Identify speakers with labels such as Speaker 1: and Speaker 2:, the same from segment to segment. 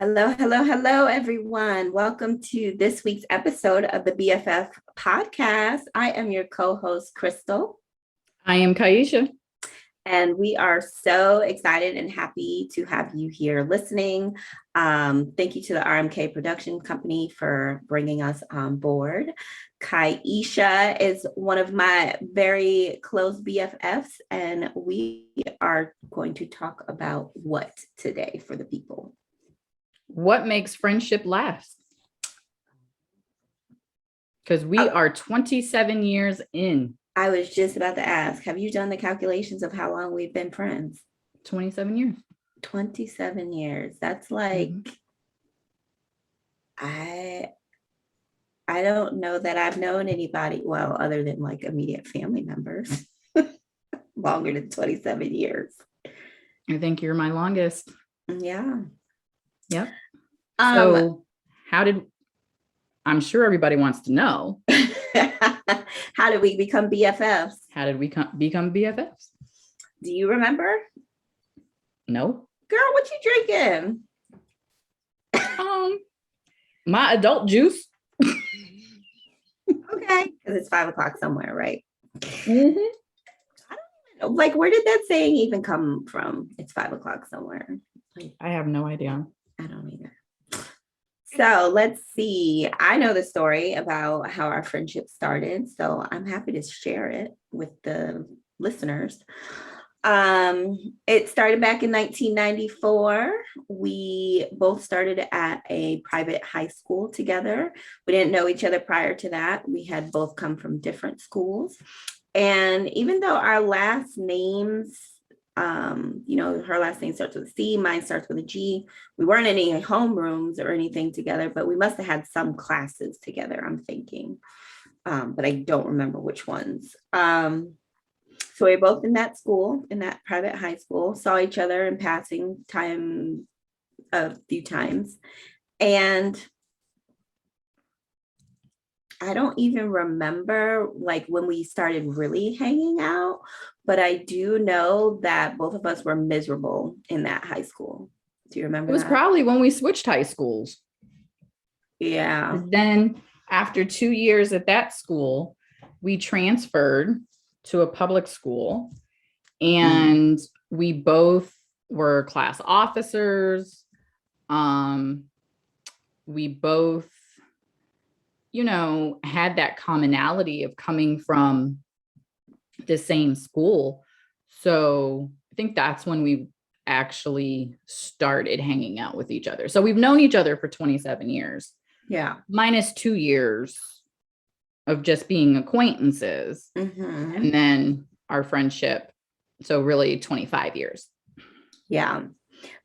Speaker 1: Hello, hello, hello, everyone. Welcome to this week's episode of the BFF podcast. I am your co-host, Crystal.
Speaker 2: I am Kyeesha.
Speaker 1: And we are so excited and happy to have you here listening. Thank you to the RMK Production Company for bringing us on board. Kyeesha is one of my very close BFFs, and we are going to talk about what today for the people?
Speaker 2: What makes friendship last? Because we are 27 years in.
Speaker 1: I was just about to ask, have you done the calculations of how long we've been friends?
Speaker 2: 27 years.
Speaker 1: 27 years. That's like, I don't know that I've known anybody, well, other than like immediate family members, longer than 27 years.
Speaker 2: I think you're my longest.
Speaker 1: Yeah.
Speaker 2: Yep. So I'm sure everybody wants to know.
Speaker 1: How did we become BFFs?
Speaker 2: How did we become BFFs?
Speaker 1: Do you remember?
Speaker 2: No.
Speaker 1: Girl, what you drinking?
Speaker 2: My adult juice.
Speaker 1: Okay. Because it's 5:00 somewhere, right?
Speaker 2: Mm-hmm.
Speaker 1: I don't even know. Like, where did that saying even come from? It's 5:00 somewhere. Like,
Speaker 2: I have no idea.
Speaker 1: I don't either. So let's see. I know the story about how our friendship started, so I'm happy to share it with the listeners. It started back in 1994. We both started at a private high school together. We didn't know each other prior to that. We had both come from different schools. And even though our last names, her last name starts with a C, mine starts with a G. We weren't in any homerooms or anything together, but we must have had some classes together, I'm thinking. But I don't remember which ones. So we were both in that school, in that private high school, saw each other in passing time a few times. And I don't even remember like when we started really hanging out, but I do know that both of us were miserable in that high school. Do you remember?
Speaker 2: It was probably when we switched high schools.
Speaker 1: Yeah.
Speaker 2: Then after 2 years at that school, we transferred to a public school, and we both were class officers. We both, had that commonality of coming from the same school. So I think that's when we actually started hanging out with each other. So we've known each other for 27 years.
Speaker 1: Yeah.
Speaker 2: Minus 2 years of just being acquaintances.
Speaker 1: Mm-hmm.
Speaker 2: And then our friendship. So really 25 years.
Speaker 1: Yeah.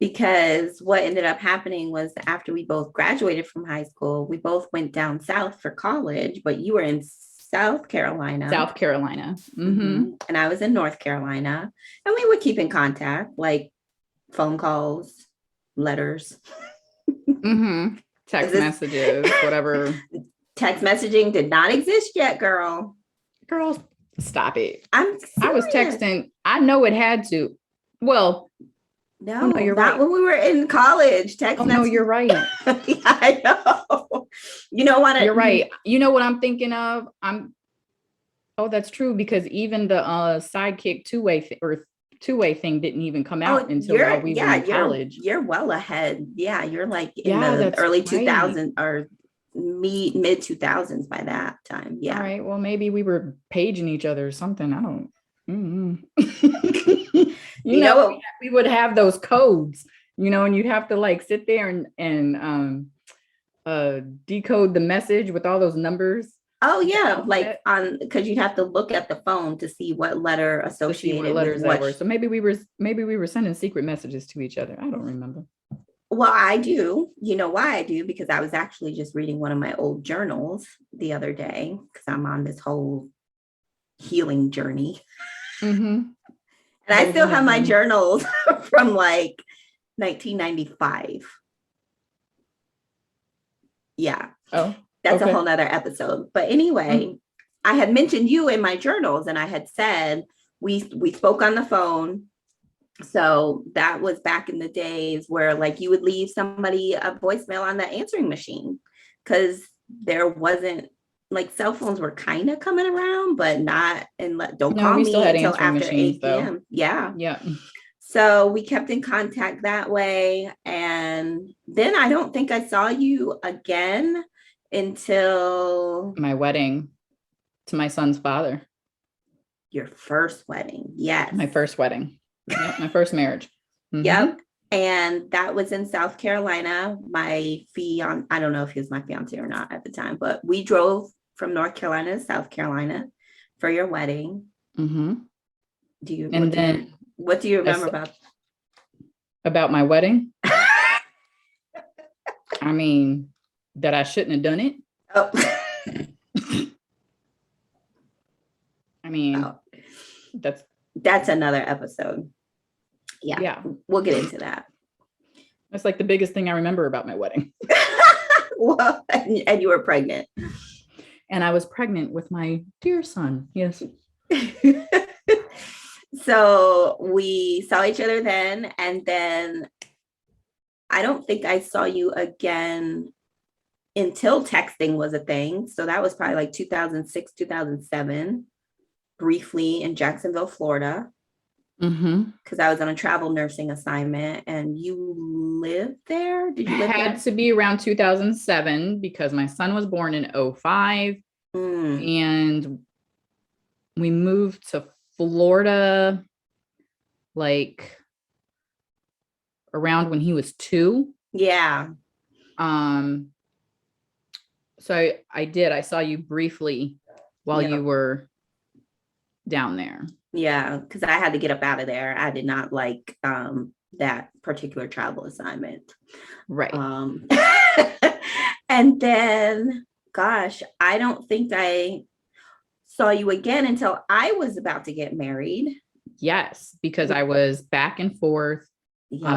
Speaker 1: Because what ended up happening was after we both graduated from high school, we both went down south for college, but you were in South Carolina.
Speaker 2: Mm-hmm.
Speaker 1: And I was in North Carolina. And we would keep in contact, like phone calls, letters.
Speaker 2: Mm-hmm. Text messages, whatever.
Speaker 1: Text messaging did not exist yet, girl.
Speaker 2: Girls, stop it.
Speaker 1: I
Speaker 2: was texting. I know it had to. Well,
Speaker 1: no, you're not right. When we were in college.
Speaker 2: No, you're right.
Speaker 1: Yeah, I know.
Speaker 2: You're right. You know what I'm thinking of? Oh, that's true, because even the sidekick two-way thing didn't even come out until we were in college.
Speaker 1: You're well ahead. Yeah, you're like in the early 2000s or mid 2000s by that time. Yeah.
Speaker 2: All right. Well, maybe we were paging each other or something. I don't. We would have those codes, and you'd have to like sit there and decode the message with all those numbers.
Speaker 1: Oh yeah, like because you'd have to look at the phone to see what letter associated
Speaker 2: what letters that were. So maybe we were sending secret messages to each other. I don't remember.
Speaker 1: Well, I do. You know why I do? Because I was actually just reading one of my old journals the other day because I'm on this whole healing journey.
Speaker 2: Mm-hmm.
Speaker 1: And I still have my journals from like 1995. Yeah.
Speaker 2: Oh,
Speaker 1: that's a whole nother episode. But anyway, I had mentioned you in my journals and I had said, we spoke on the phone So that was back in the days where like you would leave somebody a voicemail on the answering machine because there wasn't like cell phones were kind of coming around, but not and don't
Speaker 2: No,
Speaker 1: call
Speaker 2: we still
Speaker 1: me
Speaker 2: had
Speaker 1: until
Speaker 2: answering
Speaker 1: after
Speaker 2: machines
Speaker 1: 8
Speaker 2: though.
Speaker 1: p.m. Yeah.
Speaker 2: Yeah.
Speaker 1: So we kept in contact that way. And then I don't think I saw you again until
Speaker 2: My wedding to my son's father.
Speaker 1: your first wedding. Yes.
Speaker 2: My first wedding. Yep, my first marriage. Mm-hmm.
Speaker 1: Yep. And that was in South Carolina. My fiance, I don't know if he was my fiance or not at the time, but we drove from North Carolina to South Carolina for your wedding.
Speaker 2: Mm-hmm.
Speaker 1: What do you remember
Speaker 2: about my wedding? I mean, that I shouldn't have done it.
Speaker 1: Oh.
Speaker 2: I mean,
Speaker 1: that's another episode. Yeah. We'll get into that.
Speaker 2: That's like the biggest thing I remember about my wedding.
Speaker 1: Well, and you were pregnant.
Speaker 2: And I was pregnant with my dear son. Yes.
Speaker 1: So we saw each other then, and then I don't think I saw you again until texting was a thing. So that was probably like 2006, 2007, briefly in Jacksonville, Florida. Because I was on a travel nursing assignment, and you lived there. Did you live there?
Speaker 2: Had to be around 2007 because my son was born in 2005, and we moved to Florida like around when he was 2.
Speaker 1: Yeah.
Speaker 2: So I saw you briefly while you were down there.
Speaker 1: Yeah, because I had to get up out of there. I did not like that particular travel assignment.
Speaker 2: Right.
Speaker 1: And then, gosh, I don't think I saw you again until I was about to get married.
Speaker 2: Yes, because I was back and forth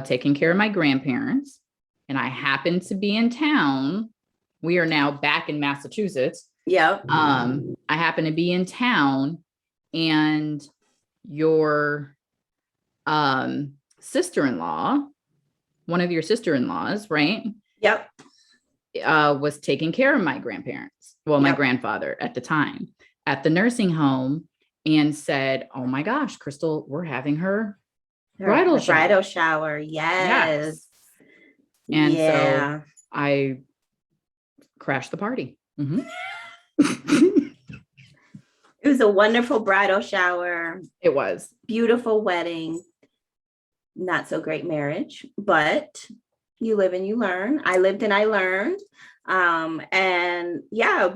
Speaker 2: taking care of my grandparents, and I happened to be in town. We are now back in Massachusetts.
Speaker 1: Yep.
Speaker 2: I happened to be in town, and your sister-in-law, one of your sister-in-laws, right?
Speaker 1: Yep.
Speaker 2: Was taking care of my grandparents. Well, my grandfather at the time at the nursing home, and said, "Oh my gosh, Crystal, we're having her bridal
Speaker 1: shower." Yes.
Speaker 2: And so I crashed the party.
Speaker 1: It was a wonderful bridal shower.
Speaker 2: It was.
Speaker 1: Beautiful wedding. Not so great marriage, but you live and you learn. I lived and I learned. And yeah,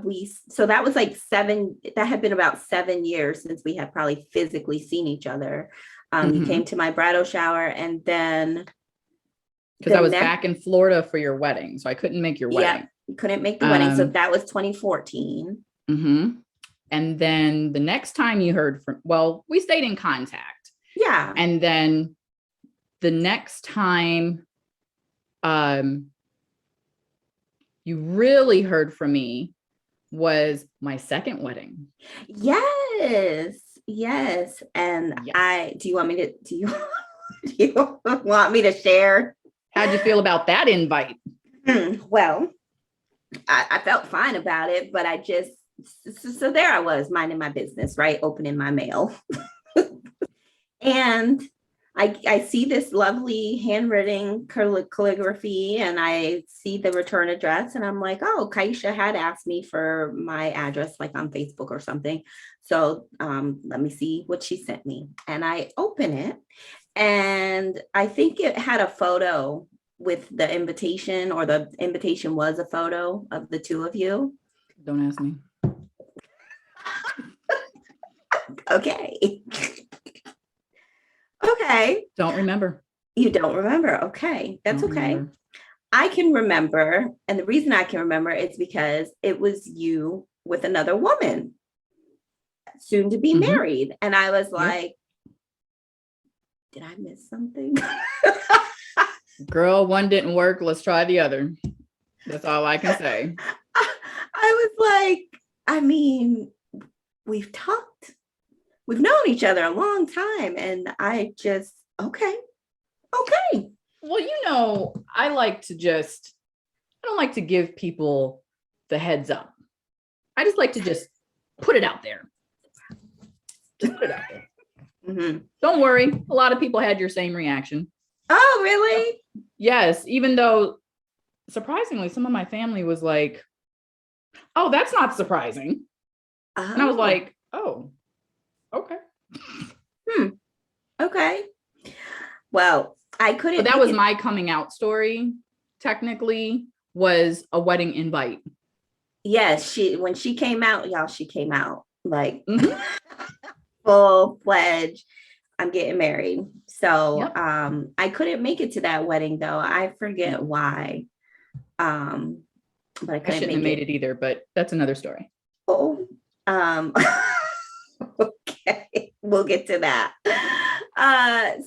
Speaker 1: so that was like that had been about 7 years since we had probably physically seen each other. You came to my bridal shower, and then
Speaker 2: because I was back in Florida for your wedding, so I couldn't make your wedding.
Speaker 1: Yeah, you couldn't make the wedding. So that was 2014.
Speaker 2: And then the next time you heard we stayed in contact.
Speaker 1: Yeah.
Speaker 2: And then the next time you really heard from me was my second wedding.
Speaker 1: Yes. And do you want me to share?
Speaker 2: How'd you feel about that invite?
Speaker 1: Well, I felt fine about it, but I just, so there I was minding my business, right? Opening my mail. And I see this lovely handwritten calligraphy, and I see the return address, and I'm like, oh, Kyeesha had asked me for my address, like on Facebook or something. So let me see what she sent me. And I open it, and I think it had a photo with the invitation, or the invitation was a photo of the two of you.
Speaker 2: Don't ask me.
Speaker 1: Okay. Okay.
Speaker 2: Don't remember.
Speaker 1: You don't remember. Okay. That's okay.
Speaker 2: Remember.
Speaker 1: I can remember. And the reason I can remember is because it was you with another woman, soon to be married. And I was like, did I miss something?
Speaker 2: Girl, one didn't work. Let's try the other. That's all I can say.
Speaker 1: I was like, I mean, we've known each other a long time. And I just Okay. Okay.
Speaker 2: Well, I don't like to give people the heads up. I just like to just put it out there. Just put it out there.
Speaker 1: Mm-hmm.
Speaker 2: Don't worry. A lot of people had your same reaction.
Speaker 1: Oh, really?
Speaker 2: Yes. Even though surprisingly, some of my family was like, oh, that's not surprising.
Speaker 1: Oh.
Speaker 2: And I was like, oh, okay.
Speaker 1: Okay. Well, I couldn't.
Speaker 2: But that was my coming out story, technically, was a wedding invite.
Speaker 1: Yes, when she came out, y'all, she came out like
Speaker 2: Mhm.
Speaker 1: full fledged. I'm getting married. So
Speaker 2: Yep.
Speaker 1: I couldn't make it to that wedding though. I forget why. But I
Speaker 2: I
Speaker 1: couldn't
Speaker 2: shouldn't
Speaker 1: make
Speaker 2: have made
Speaker 1: it.
Speaker 2: it either, but that's another story.
Speaker 1: Oh, okay, we'll get to that.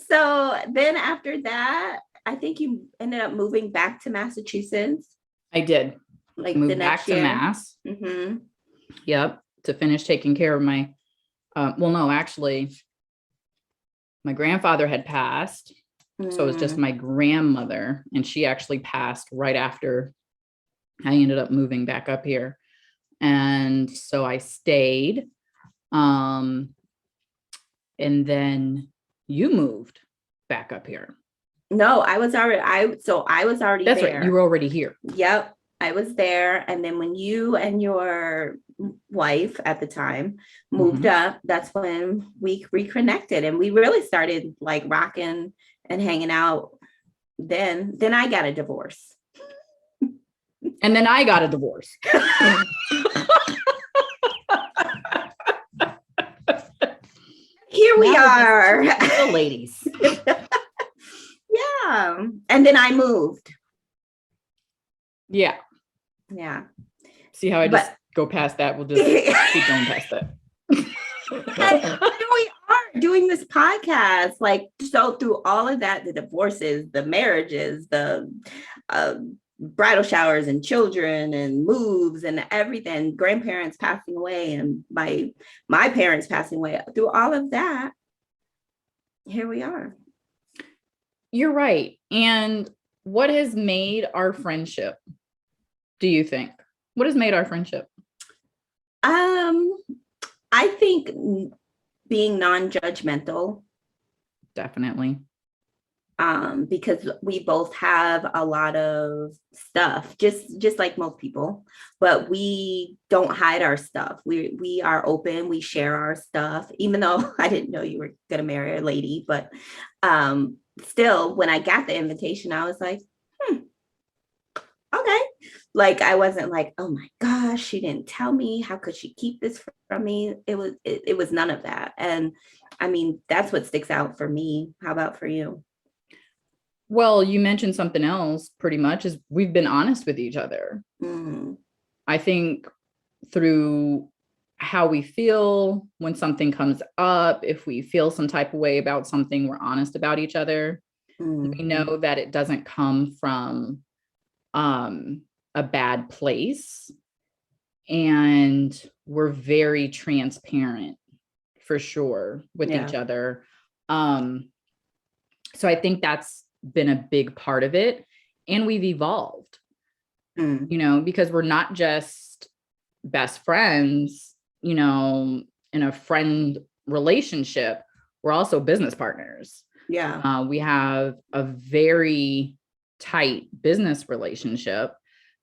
Speaker 1: So then after that, I think you ended up moving back to Massachusetts,
Speaker 2: I did.
Speaker 1: like the
Speaker 2: Moved back
Speaker 1: next
Speaker 2: to
Speaker 1: year.
Speaker 2: Mass.
Speaker 1: Mm-hmm.
Speaker 2: Yep. To finish taking care of my, well, no, actually, my grandfather had passed. So it was just my grandmother, and she actually passed right after I ended up moving back up here. And so I stayed. And then you moved back up here.
Speaker 1: No, I was already
Speaker 2: That's
Speaker 1: there.
Speaker 2: right. You were already here.
Speaker 1: Yep, I was there. And then when you and your wife at the time moved up, that's when we reconnected and we really started like rocking and hanging out. Then I got a divorce.
Speaker 2: And then I got a divorce.
Speaker 1: Here we are.
Speaker 2: The ladies.
Speaker 1: Yeah. And then I moved.
Speaker 2: Yeah.
Speaker 1: Yeah.
Speaker 2: See how I just go past that? We'll just keep going past that.
Speaker 1: And we are doing this podcast, like, so through all of that, the divorces, the marriages, the bridal showers and children and moves and everything, grandparents passing away and my parents passing away, through all of that, here we are.
Speaker 2: You're right. And what has made our friendship, do you think? What has made our friendship?
Speaker 1: I think being non-judgmental.
Speaker 2: Definitely.
Speaker 1: Because we both have a lot of stuff, just like most people, but we don't hide our stuff. We are open, we share our stuff, even though I didn't know you were gonna marry a lady, but still, when I got the invitation, I was like, okay. Like, I wasn't like, oh my gosh, she didn't tell me. How could she keep this from me? It was none of that. And I mean, that's what sticks out for me. How about for you?
Speaker 2: Well, you mentioned something else pretty much is we've been honest with each other. I think through how we feel when something comes up, if we feel some type of way about something, we're honest about each other. We know that it doesn't come from a bad place, and we're very transparent for sure with each other. So I think that's been a big part of it, and we've evolved, because we're not just best friends, in a friend relationship, we're also business partners. We have a very tight business relationship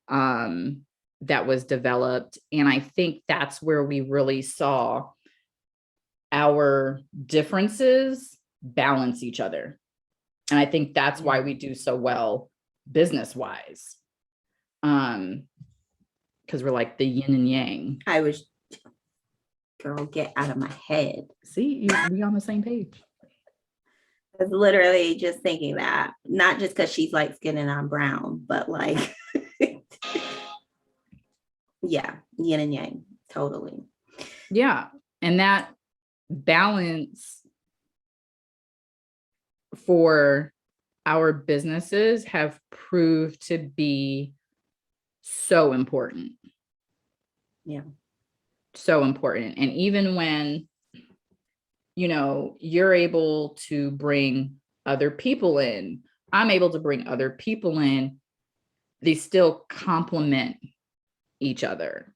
Speaker 2: that was developed. And I think that's where we really saw our differences balance each other. And I think that's why we do so well business wise. Because we're like the yin and yang.
Speaker 1: Girl, get out of my head.
Speaker 2: See, we on the same page.
Speaker 1: I was literally just thinking that, not just because she's light skinned and I'm brown, but like, yeah, yin and yang, totally.
Speaker 2: Yeah. And that balance for our businesses have proved to be so important.
Speaker 1: Yeah.
Speaker 2: So important. And even when, you're able to bring other people in. I'm able to bring other people in. They still complement each other.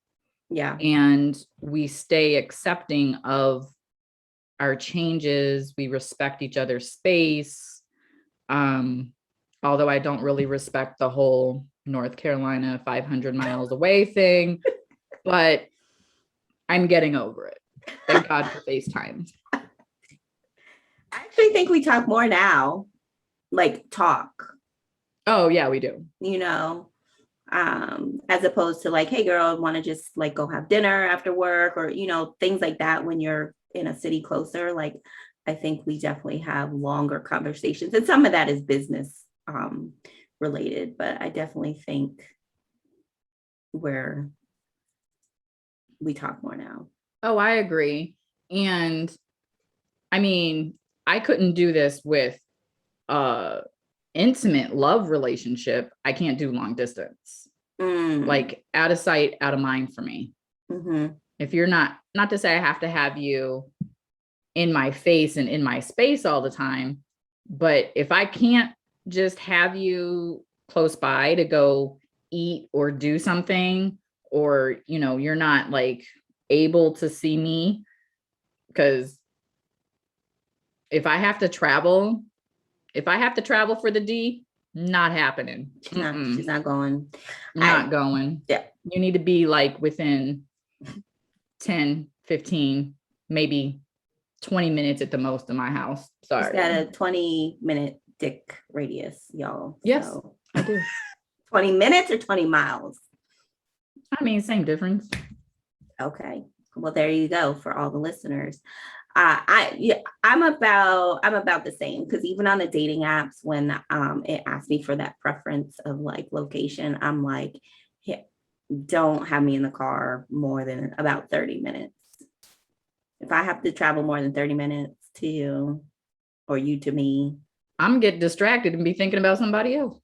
Speaker 1: Yeah.
Speaker 2: And we stay accepting of our changes. We respect each other's space. Although I don't really respect the whole North Carolina 500 miles away thing, but I'm getting over it. Thank God for FaceTime.
Speaker 1: I actually think we talk more now, like talk.
Speaker 2: Oh yeah, we do.
Speaker 1: You know, as opposed to like, hey girl, want to just like go have dinner after work, or, you know, things like that. When you're in a city closer, like I think we definitely have longer conversations, and some of that is business related, but I definitely think we talk more now.
Speaker 2: Oh, I agree. And I mean, I couldn't do this with intimate love relationship. I can't do long distance. Like out of sight, out of mind for me.
Speaker 1: Mm-hmm.
Speaker 2: If you're not to say I have to have you in my face and in my space all the time, but if I can't just have you close by to go eat or do something, or, you know, you're not like able to see me, because if I have to travel for the D, not happening.
Speaker 1: She's not going.
Speaker 2: Not going.
Speaker 1: Yeah.
Speaker 2: You need to be like within 10, 15, maybe 20 minutes at the most of my house. Sorry.
Speaker 1: She's got a 20-minute dick radius, y'all.
Speaker 2: Yes,
Speaker 1: so.
Speaker 2: I do.
Speaker 1: 20 minutes or 20 miles?
Speaker 2: I mean, same difference.
Speaker 1: Okay. Well, there you go for all the listeners. I'm about the same, because even on the dating apps, when it asks me for that preference of like location, I'm like, yeah, don't have me in the car more than about 30 minutes. If I have to travel more than 30 minutes to you, or you to me,
Speaker 2: I'm gonna get distracted and be thinking about somebody else.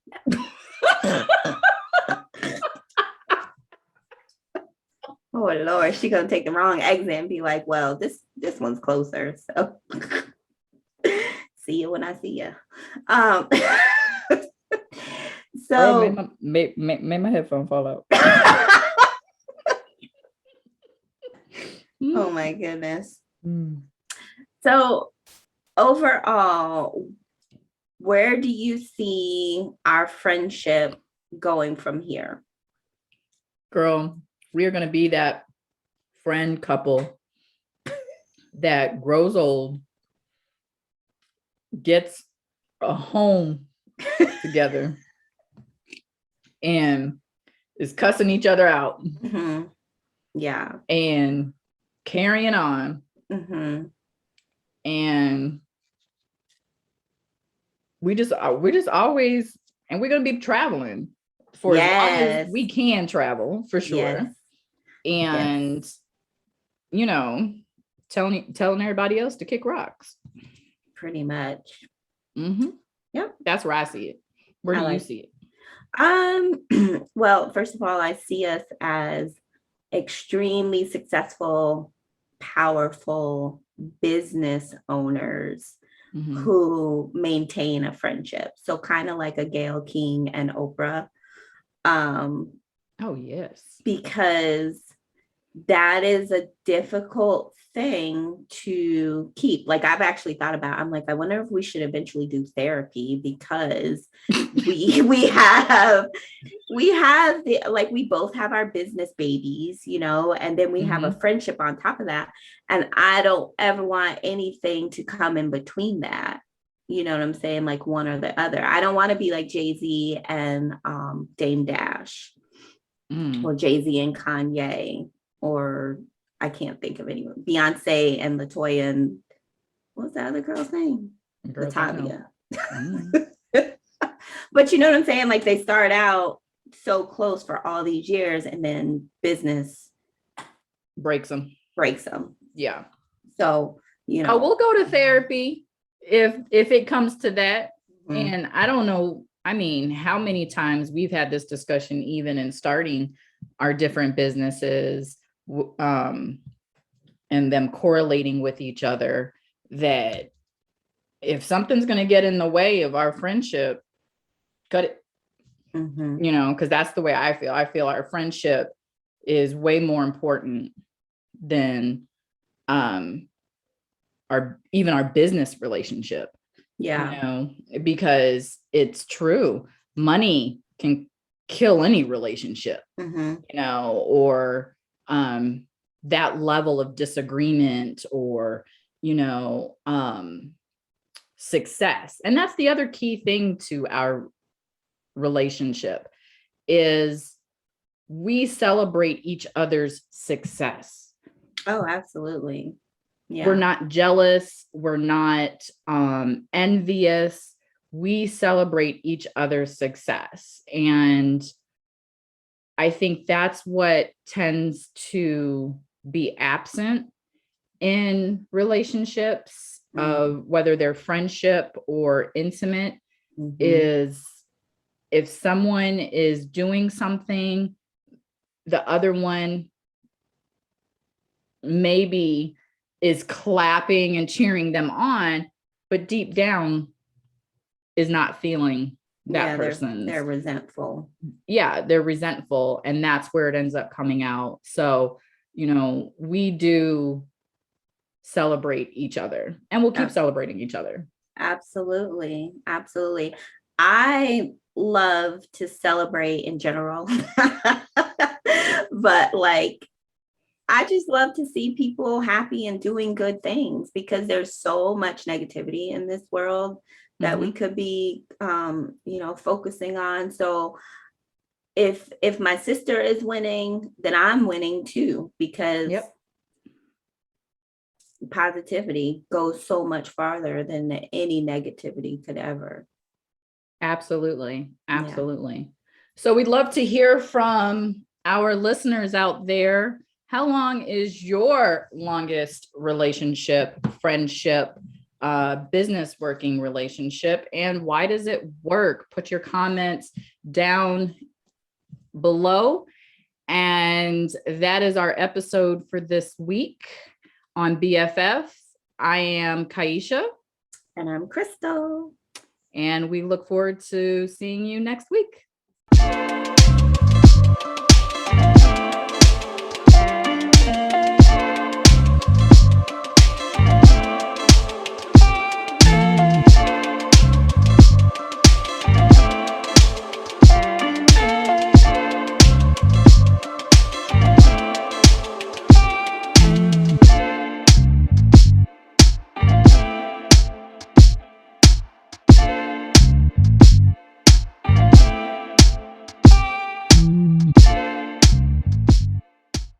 Speaker 1: Oh Lord, she gonna take the wrong exit and be like, well, this one's closer. So see you when I see you. So
Speaker 2: made my headphone fall out.
Speaker 1: Oh my goodness. So overall, where do you see our friendship going from here?
Speaker 2: Girl, we are going to be that friend couple that grows old, gets a home together, and is cussing each other out.
Speaker 1: Mm-hmm. Yeah.
Speaker 2: And carrying on.
Speaker 1: Mm-hmm.
Speaker 2: And we just always, and we're going to be traveling for as long as we can travel, for sure.
Speaker 1: Yes.
Speaker 2: And, you know, telling everybody else to kick rocks.
Speaker 1: Pretty much.
Speaker 2: Mm-hmm.
Speaker 1: Yep.
Speaker 2: That's where I see it. Where do you see
Speaker 1: it? Well, first of all, I see us as extremely successful, powerful business owners who maintain a friendship. So kind of like a Gayle King and Oprah.
Speaker 2: Oh, yes.
Speaker 1: Because that is a difficult thing to keep. Like I've actually thought about, I'm like, I wonder if we should eventually do therapy, because we have we both have our business babies, you know, and then we have a friendship on top of that. And I don't ever want anything to come in between that. You know what I'm saying? Like one or the other. I don't want to be like Jay-Z and Dame Dash, or Jay-Z and Kanye, or I can't think of anyone. Beyonce and LaToya and what's the other girl's name? Latavia. But you know what I'm saying? Like they start out so close for all these years, and then business
Speaker 2: breaks them.
Speaker 1: Yeah. So, you know.
Speaker 2: Oh, we'll go to therapy if it comes to that. And I don't know, I mean, how many times we've had this discussion, even in starting our different businesses, and them correlating with each other, that if something's going to get in the way of our friendship, cut it, because that's the way I feel. I feel our friendship is way more important than our business relationship.
Speaker 1: Yeah.
Speaker 2: Because it's true. Money can kill any relationship, or that level of disagreement or, success. And that's the other key thing to our relationship is we celebrate each other's success.
Speaker 1: Oh, absolutely. Yeah.
Speaker 2: We're not jealous. We're not envious. We celebrate each other's success. And I think that's what tends to be absent in relationships, of whether they're friendship or intimate, is if someone is doing something, the other one maybe is clapping and cheering them on, but deep down is not feeling that person's.
Speaker 1: They're resentful.
Speaker 2: Yeah, they're resentful. And that's where it ends up coming out. So, we do celebrate each other, and we'll keep celebrating each other.
Speaker 1: Absolutely. Absolutely. I love to celebrate in general, but I just love to see people happy and doing good things, because there's so much negativity in this world that we could be, focusing on. So if my sister is winning, then I'm winning too, because positivity goes so much farther than any negativity could ever.
Speaker 2: Absolutely. Absolutely. Yeah. So we'd love to hear from our listeners out there. How long is your longest relationship, friendship, business working relationship, and why does it work? Put your comments down below. And that is our episode for this week on BFF. I am Kyeesha.
Speaker 1: And I'm Crystal.
Speaker 2: And we look forward to seeing you next week.